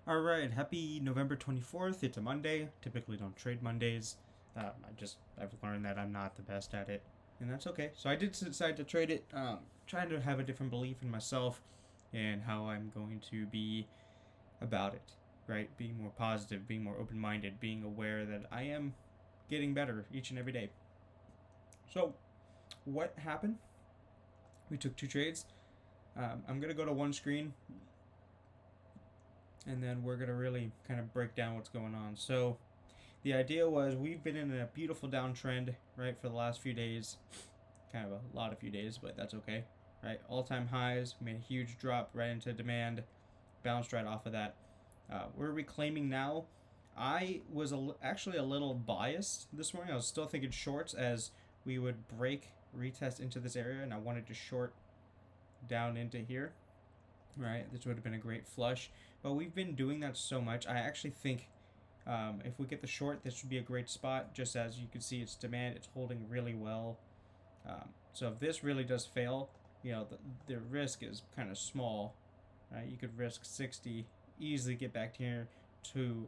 All right, happy November 24th. It's a Monday. Typically don't trade Mondays. I've learned that I'm not the best at it, and that's okay. So I did decide to trade it, trying to have a different belief in myself and how I'm going to be about it, right? Being more positive, being more open-minded, being aware that I am getting better each and every day. So, what happened? We took two trades. I'm gonna go to one screen and then we're going to really kind of break down what's going on. So, the idea was we've been in a beautiful downtrend, right, for the last few days. Kind of a lot of few days, but that's okay, right? All-time highs, made a huge drop right into demand, bounced right off of that. We're reclaiming now. I was actually a little biased this morning. I was still thinking shorts as we would break, retest into this area, and I wanted to short down into here, right? This would have been a great flush. But we've been doing that so much. I actually think if we get the short, this would be a great spot. Just as you can see, it's demand. It's holding really well. So if this really does fail, the risk is kind of small. Right? You could risk 60, easily get back here to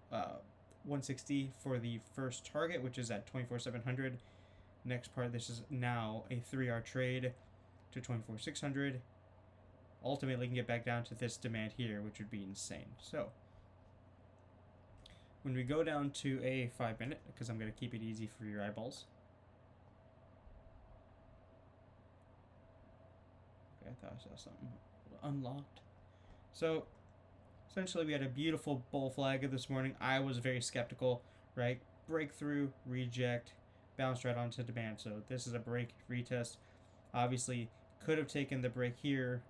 160 for the first target, which is at 24,700. Next part, this is now a 3R trade to 24,600. Ultimately can get back down to this demand here, which would be insane. So when we go down to a 5-minute, because I'm going to keep it easy for your eyeballs. Okay, I thought I saw something unlocked. So essentially we had a beautiful bull flag this morning. I was very skeptical, right? Breakthrough, reject, bounced right onto demand. So this is a break, retest. Obviously could have taken the break here.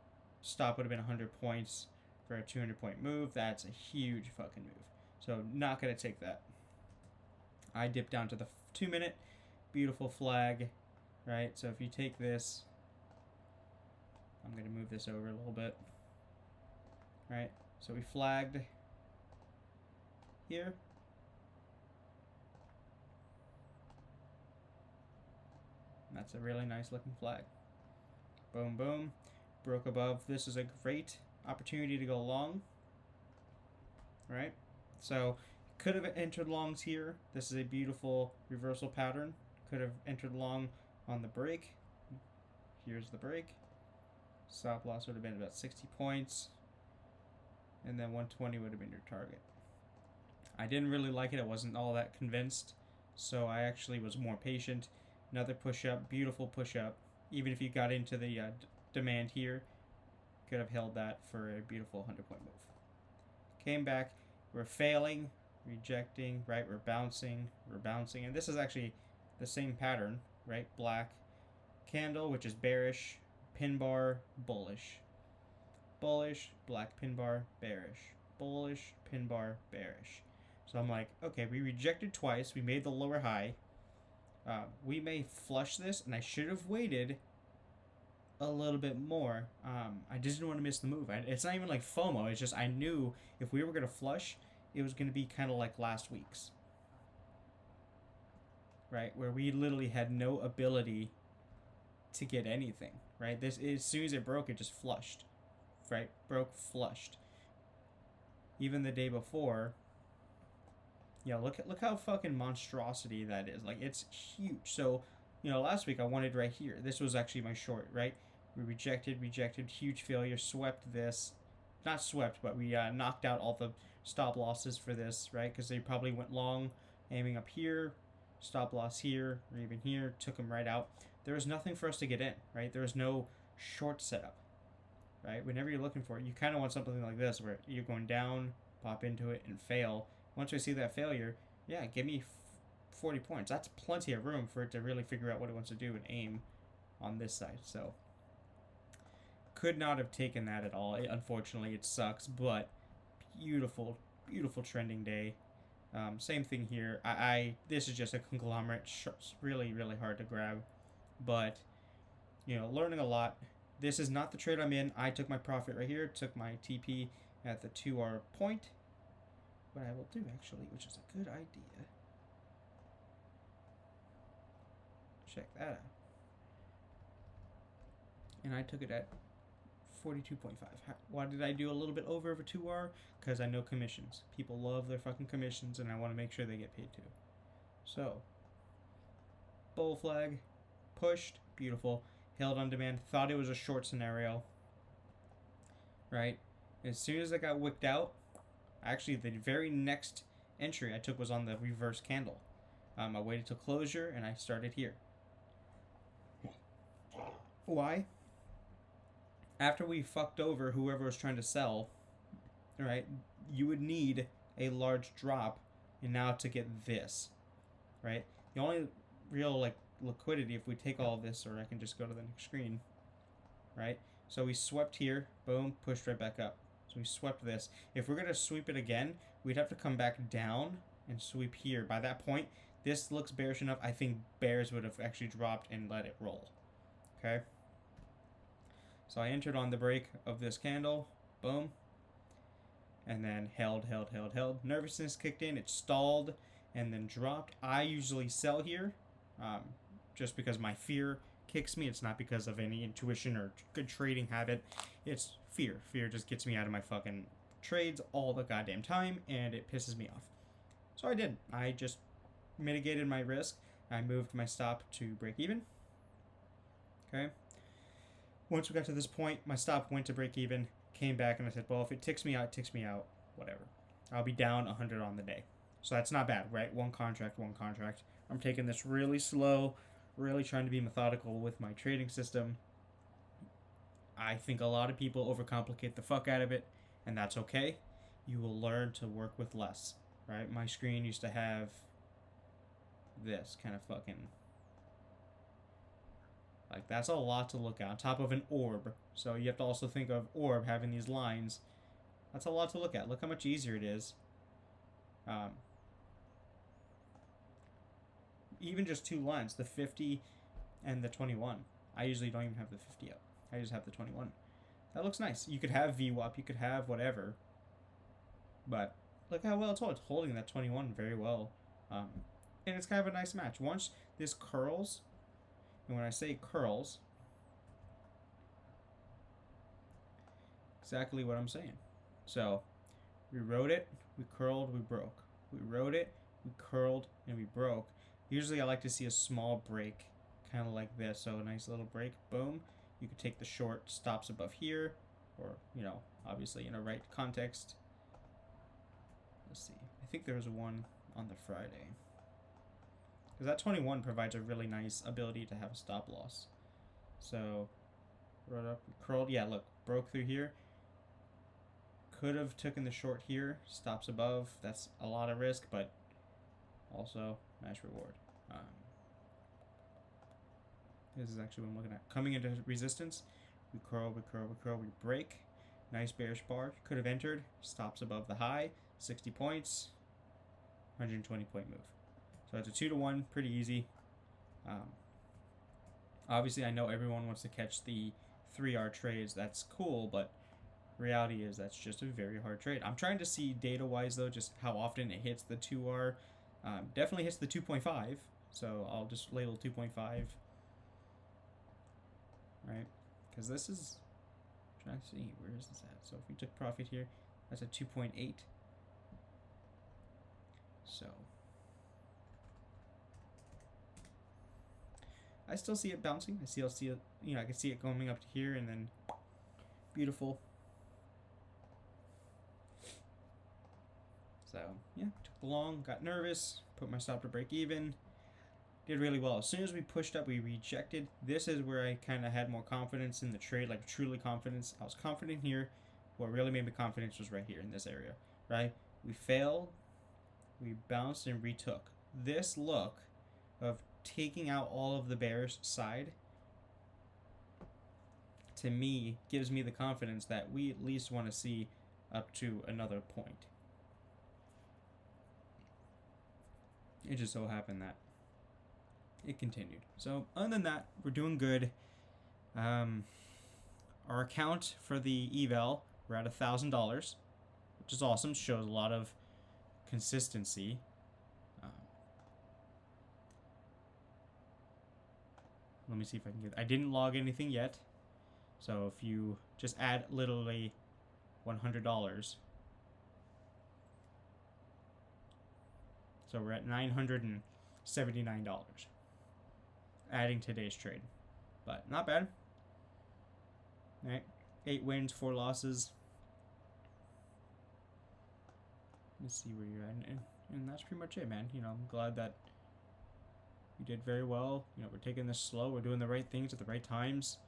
Stop would have been 100 points for a 200-point move. That's a huge fucking move. So not going to take that. I dip down to the 2-minute. Beautiful flag, right? So if you take this, I'm going to move this over a little bit, right? So we flagged here. That's a really nice looking flag. Boom, boom. Broke above. This is a great opportunity to go long, right? So could have entered longs here. This is a beautiful reversal pattern. Could have entered long on the break. Here's the break. Stop loss would have been about 60 points. And then 120 would have been your target. I didn't really like it. I wasn't all that convinced. So I actually was more patient. Another push up. Beautiful push up. Even if you got into the demand here, could have held that for a beautiful 100-point move. Came back. We're failing, rejecting, right? We're bouncing. And this is actually the same pattern, right? Black candle, which is bearish, pin bar, bullish. Bullish, black pin bar, bearish. Bullish, pin bar, bearish. So I'm like, okay, we rejected twice. We made the lower high. We may flush this, and I should have waited a little bit more. I just didn't want to miss the move. It's not even like FOMO. It's just I knew if we were going to flush, it was going to be kind of like last week's. Right? Where we literally had no ability to get anything. Right? This as soon as it broke, it just flushed. Right? Broke, flushed. Even the day before, look how fucking monstrosity that is. Like, it's huge. So, last week I wanted right here. This was actually my short, right? We rejected, huge failure, swept this. Not swept, but we knocked out all the stop losses for this, right? Because they probably went long, aiming up here, stop loss here, or even here, took them right out. There was nothing for us to get in, right? There was no short setup, right? Whenever you're looking for it, you kind of want something like this where you're going down, pop into it, and fail. Once we see that failure, give me 40 points. That's plenty of room for it to really figure out what it wants to do and aim on this side. So, could not have taken that at all. Unfortunately, it sucks, but beautiful, beautiful trending day. Same thing here. This is just a conglomerate. It's really, really hard to grab, but learning a lot. This is not the trade I'm in. I took my profit right here. Took my TP at the 2R point. What I will do actually, which is a good idea. Check that out. And I took it at 42.5. Why did I do a little bit over 2R? Because I know commissions. People love their fucking commissions, and I want to make sure they get paid too. So, bull flag, pushed, beautiful. Held on demand, thought it was a short scenario. Right? As soon as I got wicked out, actually the very next entry I took was on the reverse candle. I waited till closure, and I started here. Why? After we fucked over whoever was trying to sell, right, you would need a large drop and now to get this, right? The only real, like, liquidity, if we take all of this, or I can just go to the next screen, right? So we swept here, boom, pushed right back up. So we swept this. If we're going to sweep it again, we'd have to come back down and sweep here. By that point, this looks bearish enough. I think bears would have actually dropped and let it roll. Okay? So I entered on the break of this candle. Boom. And then held. Nervousness kicked in. It stalled and then dropped. I usually sell here just because my fear kicks me. It's not because of any intuition or good trading habit. It's fear. Fear just gets me out of my fucking trades all the goddamn time, and it pisses me off. So I did. I just mitigated my risk. I moved my stop to break even. Okay. Once we got to this point, my stop went to break even, came back, and I said, well, if it ticks me out, it ticks me out. Whatever. I'll be down 100 on the day. So that's not bad, right? One contract. I'm taking this really slow, really trying to be methodical with my trading system. I think a lot of people overcomplicate the fuck out of it, and that's okay. You will learn to work with less, right? My screen used to have this kind of fucking... Like, that's a lot to look at on top of an orb. So you have to also think of orb having these lines. That's a lot to look at. Look how much easier it is. Even just two lines, the 50 and the 21. I usually don't even have the 50 up. I just have the 21. That looks nice. You could have VWAP, you could have whatever. But look how well it's holding that 21 very well. And it's kind of a nice match. Once this curls... And when I say curls, exactly what I'm saying. So, we rode it, we curled, we broke. We rode it, we curled, and we broke. Usually I like to see a small break, kind of like this. So a nice little break, boom. You could take the short stops above here, or, you know, obviously in a right context. Let's see. I think there was one on the Friday. Because that 21 provides a really nice ability to have a stop loss. So, rode up, curled. Yeah, look, broke through here. Could have taken the short here. Stops above. That's a lot of risk, but also nice reward. This is actually what I'm looking at. Coming into resistance, we curl, we break. Nice bearish bar. Could have entered. Stops above the high. 60 points. 120 point move. So it's a 2-to-1, pretty easy. Obviously, I know everyone wants to catch the 3R trades. That's cool, but reality is that's just a very hard trade. I'm trying to see data-wise, though, just how often it hits the 2R. Definitely hits the 2.5, so I'll just label 2.5. Right? Because this is... I'm trying to see, where is this at? So if we took profit here, that's a 2.8. So... I still see it bouncing. I still see it, you know, I can see it going up to here and then beautiful. So, yeah, took the long, got nervous, put my stop to break even. Did really well. As soon as we pushed up, we rejected. This is where I kind of had more confidence in the trade, like truly confidence. I was confident here. What really made me confident was right here in this area, right? We failed, we bounced and retook. This look of taking out all of the bearish side, to me, gives me the confidence that we at least want to see up to another point. It just so happened that it continued. So other than that, we're doing good. Our account for the eval, we're at $1,000, which is awesome. Shows a lot of consistency. Let me see if I can get... I didn't log anything yet. So if you just add literally $100, so we're at $979, adding today's trade, but not bad. All right, 8 wins, 4 losses. Let's see where you're at, and that's pretty much it, man. You know, I'm glad that you did very well. You know, we're taking this slow. We're doing the right things at the right times.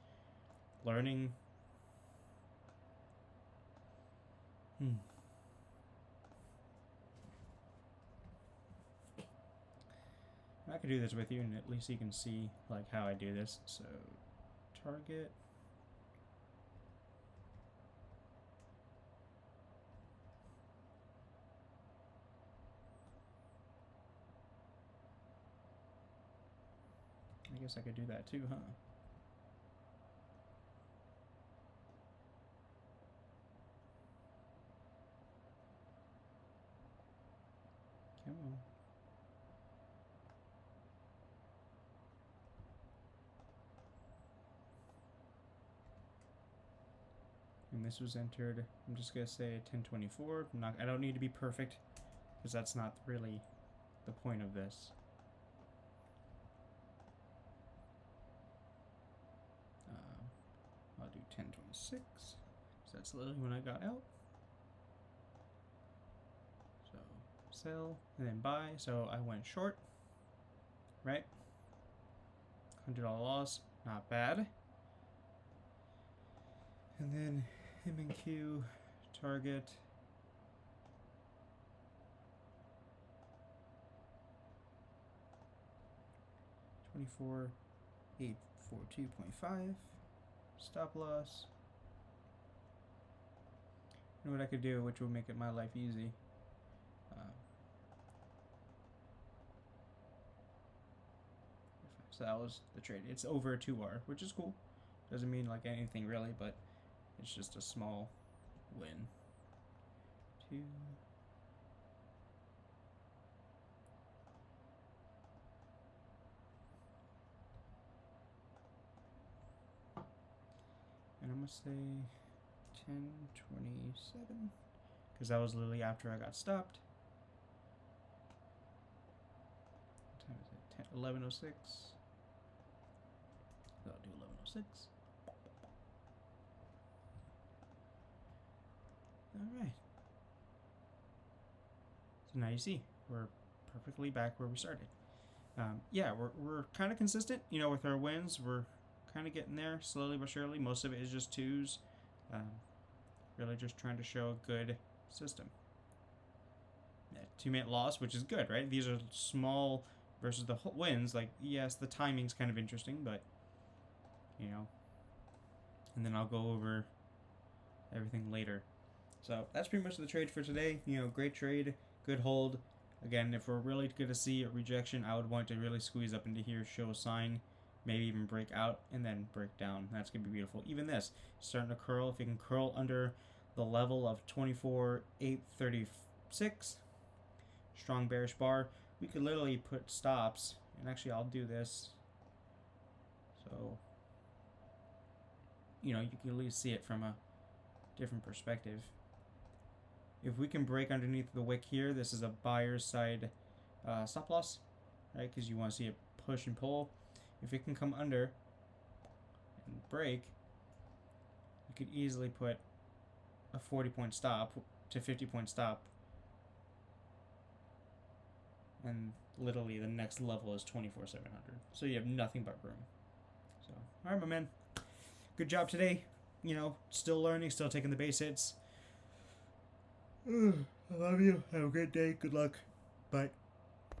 Learning. I could do this with you, and at least you can see like how I do this. So, target. I guess I could do that too, huh? Come on. And this was entered, I'm just gonna say 1024. I don't need to be perfect, because that's not really the point of this. I'll do 1026, so that's literally when I got out. So sell and then buy. So I went short, right? $100 loss, not bad. And then M&Q target. $24,842.5. Stop loss. You know what I could do, which will make it my life easy. So that was the trade. It's over a 2R, which is cool. Doesn't mean like anything really, but it's just a small win. 2. And I'm gonna say 1027, because that was literally after I got stopped. What time is it? 1106. So I'll do 1106. Alright. So now you see, we're perfectly back where we started. Yeah, we're kind of consistent, you know, with our wins. We're kind of getting there, slowly but surely. Most of it is just 2s. Really just trying to show a good system. Yeah, 2-minute loss, which is good, right? These are small versus the wins. Like, yes, the timing's kind of interesting, but, you know. And then I'll go over everything later. So that's pretty much the trade for today. You know, great trade, good hold. Again, if we're really going to see a rejection, I would want to really squeeze up into here, show a sign, maybe even break out, and then break down. That's going to be beautiful. Even this, starting to curl. If you can curl under the level of 24,836, strong bearish bar, we could literally put stops. And actually, I'll do this. So, you know, you can at least see it from a different perspective. If we can break underneath the wick here, this is a buyer's side stop loss, right? Because you want to see it push and pull. If it can come under and break, you could easily put a 40-point stop to 50-point stop. And literally the next level is 24,700. So you have nothing but room. So, all right, my man. Good job today. You know, still learning, still taking the base hits. I love you. Have a great day. Good luck. Bye.